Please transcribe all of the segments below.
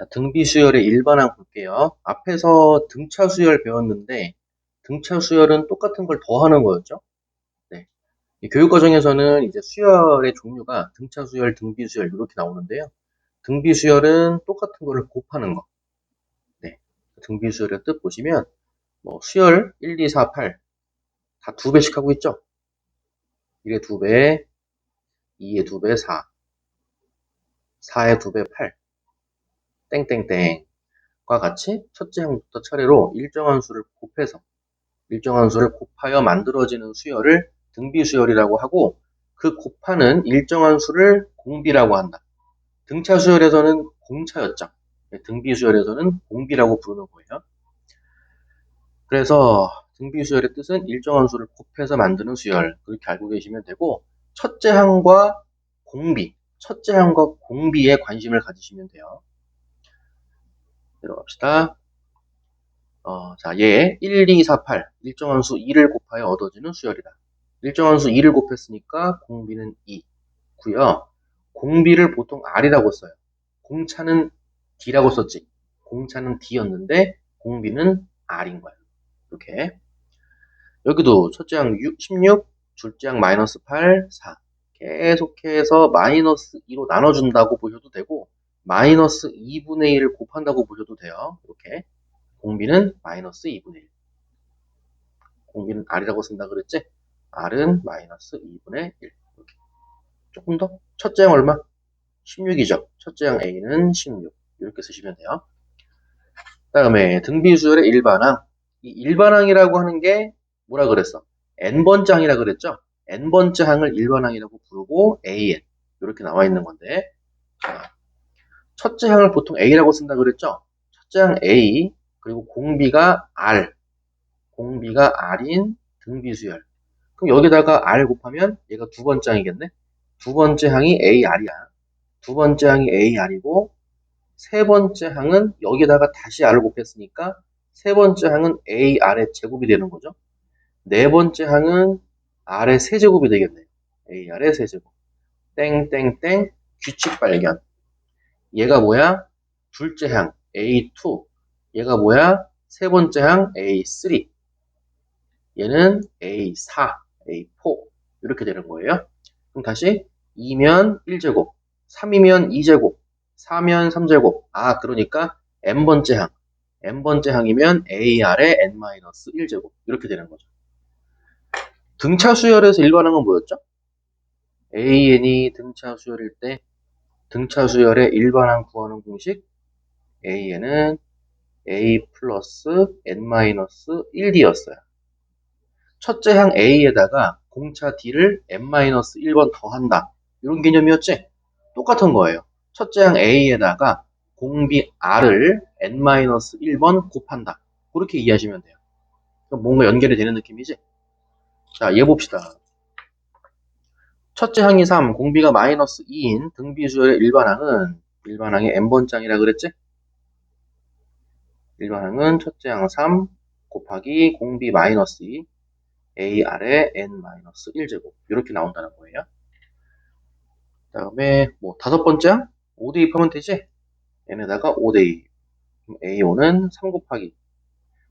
자, 등비 수열의 일반항 볼게요. 앞에서 등차 수열 배웠는데 등차 수열은 똑같은 걸 더하는 거였죠. 네. 이 교육과정에서는 이제 수열의 종류가 등차 수열, 등비 수열 이렇게 나오는데요. 등비 수열은 똑같은 거를 곱하는 거. 네. 등비 수열의 뜻 보시면 뭐 수열 1, 2, 4, 8 다 2배씩 하고 있죠. 1의 2배, 2의 2배, 4, 4의 2배, 8, 땡땡땡과 같이 첫째 항부터 차례로 일정한 수를 곱하여 만들어지는 수열을 등비수열이라고 하고, 그 곱하는 일정한 수를 공비라고 한다. 등차 수열에서는 공차였죠. 등비수열에서는 공비라고 부르는 거예요. 그래서 등비수열의 뜻은 일정한 수를 곱해서 만드는 수열, 그렇게 알고 계시면 되고, 첫째 항과 공비에 관심을 가지시면 돼요. 들어갑시다. 자, 얘 1, 2, 4, 8 일정한 수 2를 곱하여 얻어지는 수열이다. 일정한 수 2를 곱했으니까 공비는 2고요. 공비를 보통 R이라고 써요. 공차는 D라고 썼지. 공차는 D였는데 공비는 R인 거예요. 이렇게. 여기도 첫째 항 16, 둘째 항 마이너스 8, 4 계속해서 마이너스 2로 나눠준다고 보셔도 되고 마이너스 2분의 1을 곱한다고 보셔도 돼요. 이렇게. 공비는 마이너스 2분의 1. 공비는 R이라고 쓴다 그랬지? R은 마이너스 2분의 1. 이렇게. 조금 더. 첫째 항 얼마? 16이죠. 첫째 항 A는 16. 이렇게 쓰시면 돼요. 다음에 등비수열의 일반항. 이 일반항이라고 하는 게 뭐라 그랬어? n번째 항이라 그랬죠? n번째 항을 일반항이라고 부르고 AN. 이렇게 나와 있는 건데. 자, 첫째 항을 보통 A라고 쓴다 그랬죠? 첫째 항 A, 그리고 공비가 R. 공비가 R인 등비수열. 그럼 여기다가 R 곱하면 얘가 두 번째 항이겠네? 두 번째 항이 AR이야. 두 번째 항이 AR이고, 세 번째 항은 여기다가 다시 R을 곱했으니까, 세 번째 항은 AR의 제곱이 되는 거죠. 네 번째 항은 R의 세제곱이 되겠네요. AR의 세제곱. 땡땡땡, 규칙 발견. 얘가 뭐야? 둘째 항 A2. 얘가 뭐야? 세 번째 항 A3. 얘는 A4, A4 이렇게 되는 거예요. 그럼 다시 2면 1제곱, 3이면 2제곱, 4면 3제곱. 그러니까 n번째 항이면 AR의 n-1제곱 이렇게 되는 거죠. 등차 수열에서 일반항은 뭐였죠? AN이 등차 수열일 때 등차 수열의 일반항 구하는 공식 AN은 A 플러스 n-1D였어요. 첫째 항 A에다가 공차 D를 n-1번 더한다. 이런 개념이었지? 똑같은 거예요. 첫째 항 A에다가 공비 R을 n-1번 곱한다. 그렇게 이해하시면 돼요. 뭔가 연결이 되는 느낌이지? 자, 얘 봅시다. 첫째 항이 3, 공비가 마이너스 2인 등비수열의 일반항의 n번째 항이라 그랬지? 일반항은 첫째 항 3 곱하기 공비 마이너스 2 AR의 n-1제곱 이렇게 나온다는 거예요. 그 다음에 뭐 다섯 번째 항 5 대입하면 되지? n에다가 5 대입. A5는 3 곱하기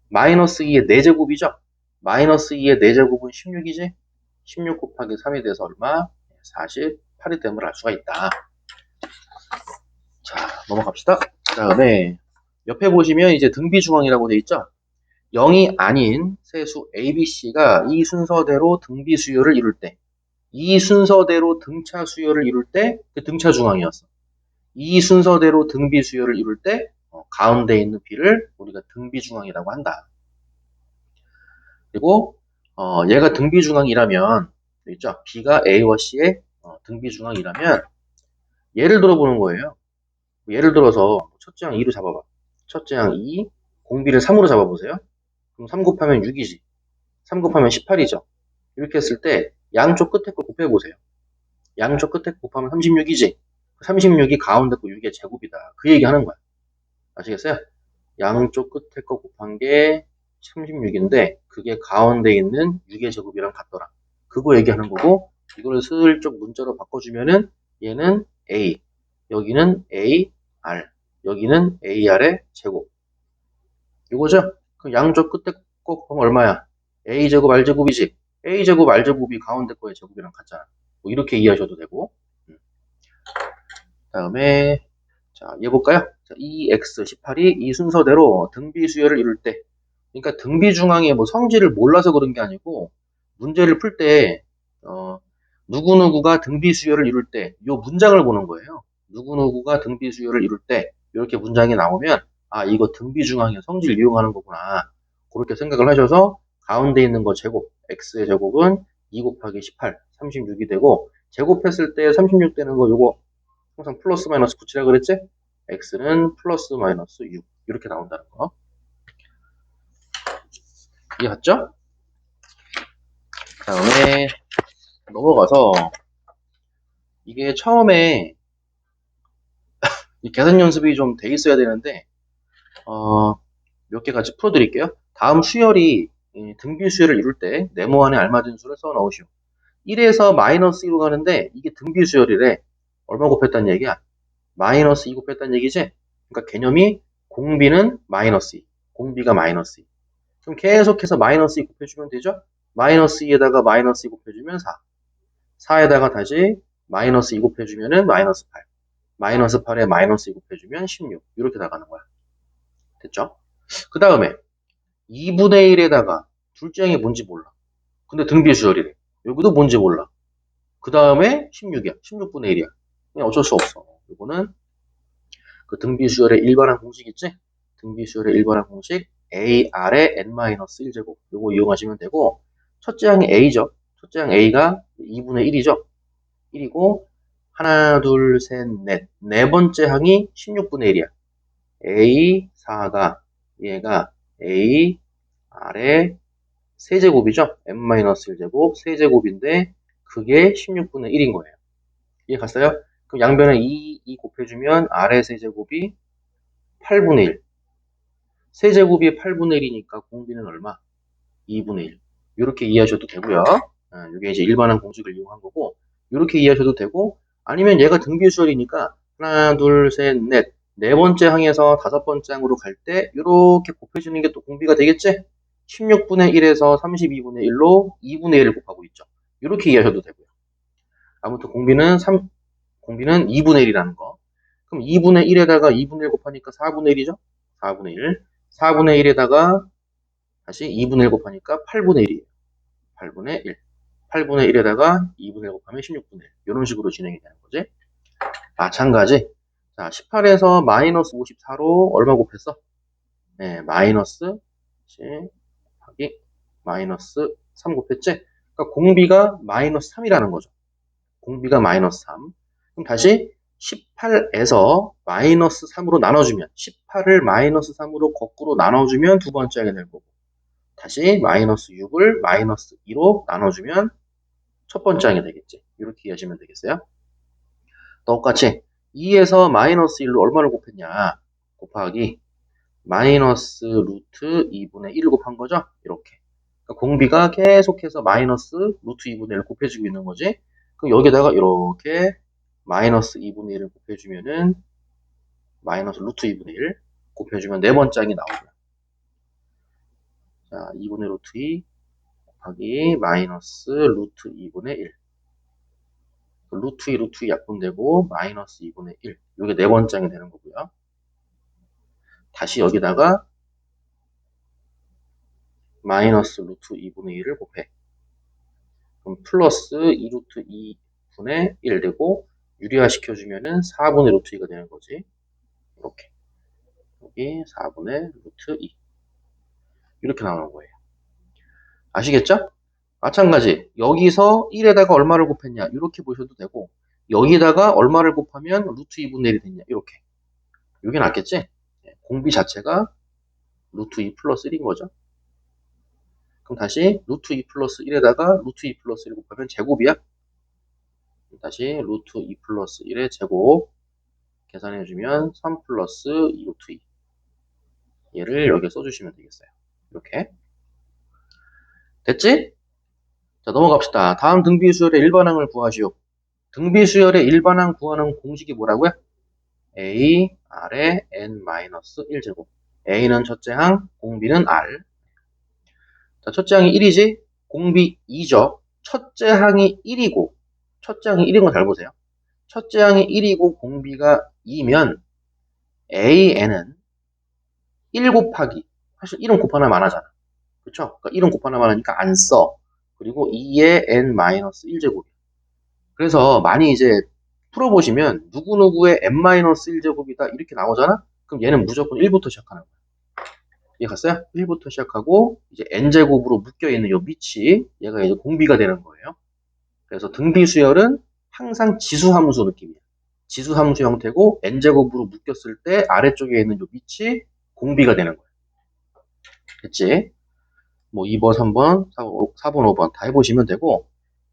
마이너스 2의 4제곱이죠? 마이너스 2의 4제곱은 16이지? 16 곱하기 3이 돼서 얼마? 48이 됨을 알 수가 있다. 자, 넘어갑시다. 그 다음에 옆에 보시면 이제 등비중앙이라고 되어 있죠? 0이 아닌 세수 ABC가 이 순서대로 등비 수열을 이룰 때, 이 순서대로 등차 수열을 이룰 때 그 등차 중앙이었어. 이 순서대로 등비 수열을 이룰 때 가운데 있는 B를 우리가 등비 중앙이라고 한다. 그리고 얘가 등비 중앙이라면 있죠? B가 A와 C의 등비 중앙이라면 예를 들어 보는 거예요. 예를 들어서 첫째 항 2로 잡아봐. 첫째 항 2, 공비를 3으로 잡아보세요. 그럼 3 곱하면 6이지. 3 곱하면 18이죠. 이렇게 했을 때 양쪽 끝에 걸 곱해보세요. 양쪽 끝에 곱하면 36이지. 36이 가운데 거 6의 제곱이다. 그 얘기 하는 거야. 아시겠어요? 양쪽 끝에 거 곱한 게 36인데 그게 가운데 있는 6의 제곱이랑 같더라. 그거 얘기하는 거고, 이거를 슬쩍 문자로 바꿔주면은 얘는 A, 여기는 A, R 여기는 AR의 제곱. 이거죠? 그럼 양쪽 끝에 꼭 보면 얼마야? A제곱 R제곱이지? A제곱 R제곱이 가운데 거의 제곱이랑 같잖아. 뭐 이렇게 이해하셔도 되고. 다음에 자, 얘 볼까요? 자, 2x18이 이 순서대로 등비 수열을 이룰 때, 그러니까 등비 중앙에 뭐 성질을 몰라서 그런 게 아니고 문제를 풀 때 누구누구가 등비 수열을 이룰 때 이 문장을 보는 거예요. 누구누구가 등비 수열을 이룰 때 이렇게 문장이 나오면 아 이거 등비 중앙의 성질 이용하는 거구나 그렇게 생각을 하셔서 가운데 있는 거 제곱 x의 제곱은 2 곱하기 18 36이 되고 제곱했을 때 36 되는 거 요거 항상 플러스 마이너스 붙이라 그랬지? x는 플러스 마이너스 6 이렇게 나온다는 거 이해갔죠? 다음에 넘어가서 이게 처음에 이 계산 연습이 좀 돼 있어야 되는데 몇 개 같이 풀어드릴게요. 다음 수열이 등비 수열을 이룰 때 네모 안에 알맞은 수를 써 넣으시오. 1에서 마이너스 2로 가는데 이게 등비 수열이래. 얼마 곱했다는 얘기야? 마이너스 2 곱했다는 얘기지? 그러니까 개념이 공비는 마이너스 2, 공비가 마이너스 2. 그럼 계속해서 마이너스 2 곱해주면 되죠? 마이너스 2에다가 마이너스 2 곱해주면 4. 4에다가 다시 마이너스 2 곱해주면은 마이너스 8. 마이너스 8에 마이너스 2 곱해주면 16. 이렇게 나가는 거야. 됐죠? 그 다음에 2분의 1에다가 둘째 항이 뭔지 몰라. 근데 등비수열이래. 여기도 뭔지 몰라. 그 다음에 16이야. 16분의 1이야. 그냥 어쩔 수 없어. 이거는 그 등비수열의 일반항 공식 있지? 등비수열의 일반항 공식 AR의 N-1제곱. 요거 이용하시면 되고 첫째 항이 A죠. 첫째 항 A가 2분의 1이죠. 1이고 하나, 둘, 셋, 넷. 네 번째 항이 16분의 1이야. A4가 얘가 A R의 세제곱이죠. n-1제곱 세제곱인데 그게 16분의 1인 거예요. 이해 갔어요? 그럼 양변에 2 곱해주면 R의 세제곱이 8분의 1. 세제곱이 8분의 1이니까 공비는 얼마? 2분의 1. 이렇게 이해하셔도 되고요. 이게 이제 일반항 공식을 이용한 거고 이렇게 이해하셔도 되고 아니면 얘가 등비수열이니까 하나, 둘, 셋, 넷. 네 번째 항에서 다섯 번째 항으로 갈 때 이렇게 곱해주는 게 또 공비가 되겠지? 16분의 1에서 32분의 1로 2분의 1을 곱하고 있죠. 이렇게 이해하셔도 되고요. 아무튼 공비는 2분의 1이라는 거. 그럼 2분의 1에다가 2분의 1 곱하니까 4분의 1이죠? 4분의 1. 4분의 1에다가 다시 2분의 1 곱하니까 8분의 1이에요. 8분의 1. 8분의 1에다가 2분의 1 곱하면 16분의 1. 이런 식으로 진행이 되는 거지. 마찬가지. 자, 18에서 마이너스 54로 얼마 곱했어? 네, 마이너스 10 곱하기 마이너스 3 곱했지? 그러니까 공비가 마이너스 3이라는 거죠. 공비가 마이너스 3. 그럼 다시 18에서 마이너스 3으로 나눠주면 18을 마이너스 3으로 거꾸로 나눠주면 두 번째 항이 될 거고 다시 마이너스 6을 마이너스 2로 나눠주면 첫 번째 항이 되겠지. 이렇게 이해하시면 되겠어요. 똑같이 2에서 마이너스 1로 얼마를 곱했냐 곱하기 마이너스 루트 2분의 1을 곱한 거죠. 이렇게 그러니까 공비가 계속해서 마이너스 루트 2분의 1을 곱해주고 있는 거지. 그럼 여기다가 이렇게 마이너스 2분의 1을 곱해주면은 마이너스 루트 2분의 1 곱해주면 네 번째 항이 나오고요. 자, 2분의 루트 2 곱하기 마이너스 루트 2분의 1 루트 2 루트 2 약분되고 마이너스 2분의 1 이게 네 번째 항이 되는 거고요. 다시 여기다가 마이너스 루트 2분의 1을 곱해. 그럼 플러스 2 루트 2분의 1 되고 유리화 시켜주면은 4분의 루트 2가 되는 거지. 이렇게 여기 4분의 루트 2 이렇게 나오는 거예요. 아시겠죠? 마찬가지 여기서 1에다가 얼마를 곱했냐 이렇게 보셔도 되고 여기다가 얼마를 곱하면 루트 2분의 1이 됐냐 이렇게 이게 낫겠지? 공비 자체가 루트 2 플러스 1인 거죠. 그럼 다시 루트 2 플러스 1에다가 루트 2 플러스 1 곱하면 제곱이야. 다시 루트 2 플러스 1의 제곱 계산해주면 3 플러스 2 루트 2 얘를 여기에 써주시면 되겠어요. 이렇게 됐지? 자 넘어갑시다. 다음 등비수열의 일반항을 구하시오. 등비수열의 일반항 구하는 공식이 뭐라고요? A, R의 n-1제곱. A는 첫째 항, 공비는 R. 자, 첫째 항이 1이지, 공비 2죠. 첫째 항이 1이고, 첫째 항이 1인 거 잘 보세요. 첫째 항이 1이고 공비가 2면 AN은 1 곱하기, 사실 1은 곱하나만 하잖아. 그쵸? 그러니까 1은 곱하나만 하니까 안 써. 그리고 2의 n-1제곱. 그래서 많이 이제 풀어보시면 누구누구의 n-1제곱이다 이렇게 나오잖아? 그럼 얘는 무조건 1부터 시작하는 거야. 이해 갔어요? 1부터 시작하고 이제 n제곱으로 묶여있는 요 밑이 얘가 이제 공비가 되는 거예요. 그래서 등비수열은 항상 지수함수 느낌이야. 지수함수 형태고 n제곱으로 묶였을 때 아래쪽에 있는 요 밑이 공비가 되는 거야. 됐지? 뭐 2번, 3번, 4번, 5번 다 해보시면 되고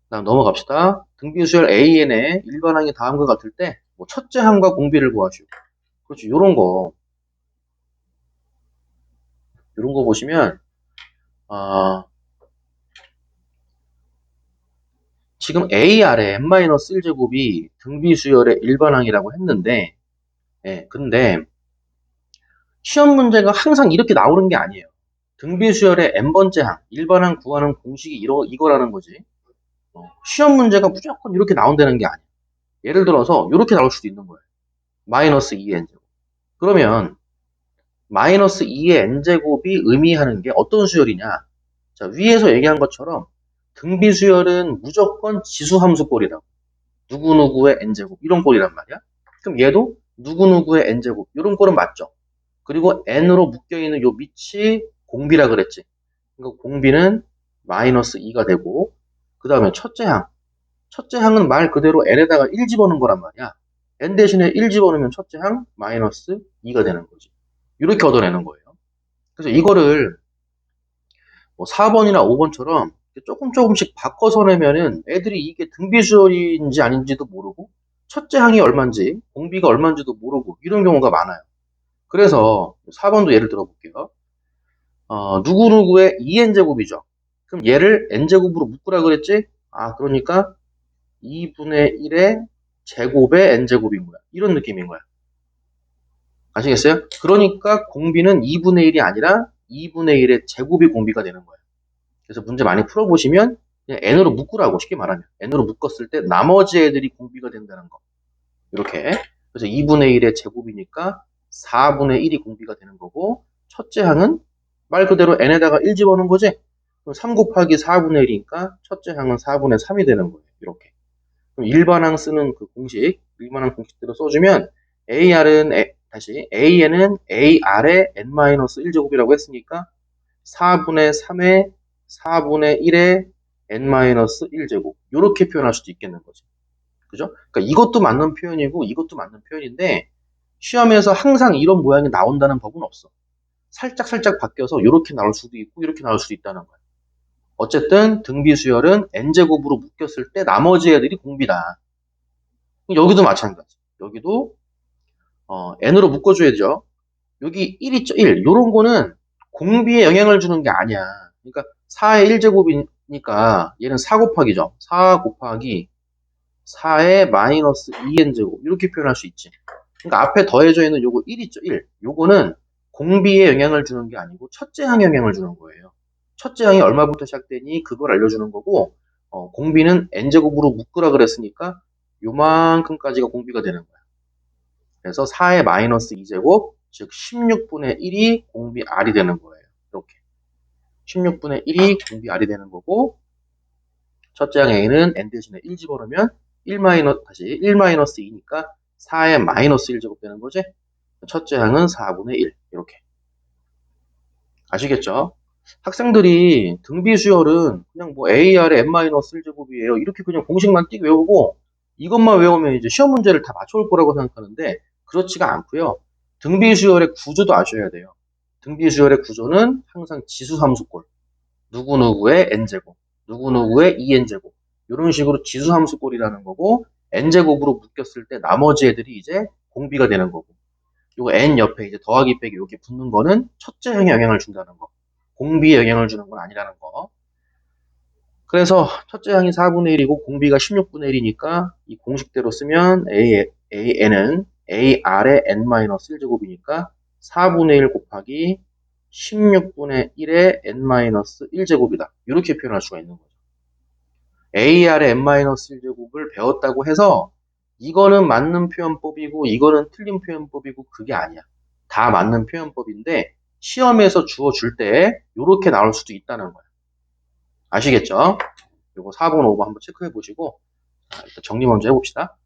다음 넘어갑시다. 등비수열 AN의 일반항이 다음과 같을 때 뭐 첫째 항과 공비를 구하시오. 그렇지, 요런 거 보시면 지금 AR의 n-1제곱이 등비수열의 일반항이라고 했는데 근데 시험 문제가 항상 이렇게 나오는 게 아니에요. 등비수열의 n번째 항, 일반항 구하는 공식이 이거라는 거지. 시험 문제가 무조건 이렇게 나온다는 게 아니에요. 예를 들어서 이렇게 나올 수도 있는 거예요. 마이너스 2의 n제곱. 그러면 마이너스 2의 n제곱이 의미하는 게 어떤 수열이냐? 자, 위에서 얘기한 것처럼 등비수열은 무조건 지수함수 꼴이라고. 누구누구의 n제곱 이런 꼴이란 말이야. 그럼 얘도 누구누구의 n제곱 이런 꼴은 맞죠. 그리고 n으로 묶여있는 요 밑이 공비라 그랬지. 그러니까 공비는 마이너스 2가 되고 그 다음에 첫째 항. 첫째 항은 말 그대로 n에다가 1 집어넣은 거란 말이야. n 대신에 1 집어넣으면 첫째 항 마이너스 2가 되는 거지. 이렇게 얻어내는 거예요. 그래서 이거를 뭐 4번이나 5번처럼 조금씩 바꿔서 내면은 애들이 이게 등비수열인지 아닌지도 모르고 첫째 항이 얼마인지 공비가 얼마인지도 모르고 이런 경우가 많아요. 그래서 4번도 예를 들어볼게요. 누구누구의 2n제곱이죠. 그럼 얘를 n제곱으로 묶으라 그랬지? 그러니까 2분의 1의 제곱의 n제곱인 거야. 이런 느낌인 거야. 아시겠어요? 그러니까 공비는 2분의 1이 아니라 2분의 1의 제곱이 공비가 되는 거예요. 그래서 문제 많이 풀어보시면 그냥 n으로 묶으라고 쉽게 말하면 n으로 묶었을 때 나머지 애들이 공비가 된다는 거. 이렇게. 그래서 2분의 1의 제곱이니까 4분의 1이 공비가 되는 거고 첫째 항은 말 그대로 n에다가 1 집어넣은 거지? 그럼 3 곱하기 4분의 1이니까 첫째 항은 4분의 3이 되는 거예요. 이렇게. 그럼 일반항 쓰는 그 공식, 일반항 공식대로 써주면 AR은 다시 AN은 AR의 n-1제곱이라고 했으니까 4분의 3의 4분의 1의 n-1제곱 이렇게 표현할 수도 있겠는 거지. 그죠? 그러니까 이것도 맞는 표현이고 이것도 맞는 표현인데 시험에서 항상 이런 모양이 나온다는 법은 없어. 살짝 바뀌어서 이렇게 나올 수도 있고 이렇게 나올 수도 있다는 거야. 어쨌든 등비수열은 n제곱으로 묶였을 때 나머지 애들이 공비다. 여기도 마찬가지. 여기도 n으로 묶어줘야죠. 여기 1 있죠? 1. 요런 거는 공비에 영향을 주는 게 아니야. 그러니까 4의 1제곱이니까 얘는 4 곱하기죠. 4 곱하기 4의 마이너스 2n제곱 이렇게 표현할 수 있지. 그러니까 앞에 더해져 있는 요거 1 있죠? 1. 요거는 공비에 영향을 주는 게 아니고 첫째 항에 영향을 주는 거예요. 첫째 항이 얼마부터 시작되니 그걸 알려주는 거고 공비는 n제곱으로 묶으라 그랬으니까 요만큼까지가 공비가 되는 거야. 그래서 4의 마이너스 2제곱 즉 16분의 1이 공비 R이 되는 거예요. 이렇게 16분의 1이 공비 R이 되는 거고 첫째 항 A는 n 대신에 1 집어넣으면 1 마이너스 2니까 4의 마이너스 1제곱 되는 거지. 첫째 항은 4분의 1 이렇게 아시겠죠? 학생들이 등비수열은 그냥 뭐 AR의 n-1제곱이에요. 이렇게 그냥 공식만 띡 외우고 이것만 외우면 이제 시험 문제를 다 맞춰올 거라고 생각하는데 그렇지가 않고요. 등비수열의 구조도 아셔야 돼요. 등비수열의 구조는 항상 지수함수꼴. 누구누구의 n제곱, 누구누구의 2n제곱 이런 식으로 지수함수꼴이라는 거고 n제곱으로 묶였을 때 나머지 애들이 이제 공비가 되는 거고 요거 n 옆에 이제 더하기 빼기 이렇게 붙는 거는 첫째 항에 영향을 준다는 거. 공비에 영향을 주는 건 아니라는 거. 그래서 첫째 항이 4분의 1이고 공비가 16분의 1이니까 이 공식대로 쓰면 AN은 AR의 n-1제곱이니까 4분의 1 곱하기 16분의 1의 n-1제곱이다. 이렇게 표현할 수가 있는 거죠. AR의 n-1제곱을 배웠다고 해서 이거는 맞는 표현법이고 이거는 틀린 표현법이고 그게 아니야. 다 맞는 표현법인데 시험에서 주어줄 때 이렇게 나올 수도 있다는 거야. 아시겠죠? 요거 4번, 5번 한번 체크해 보시고 일단 정리 먼저 해봅시다.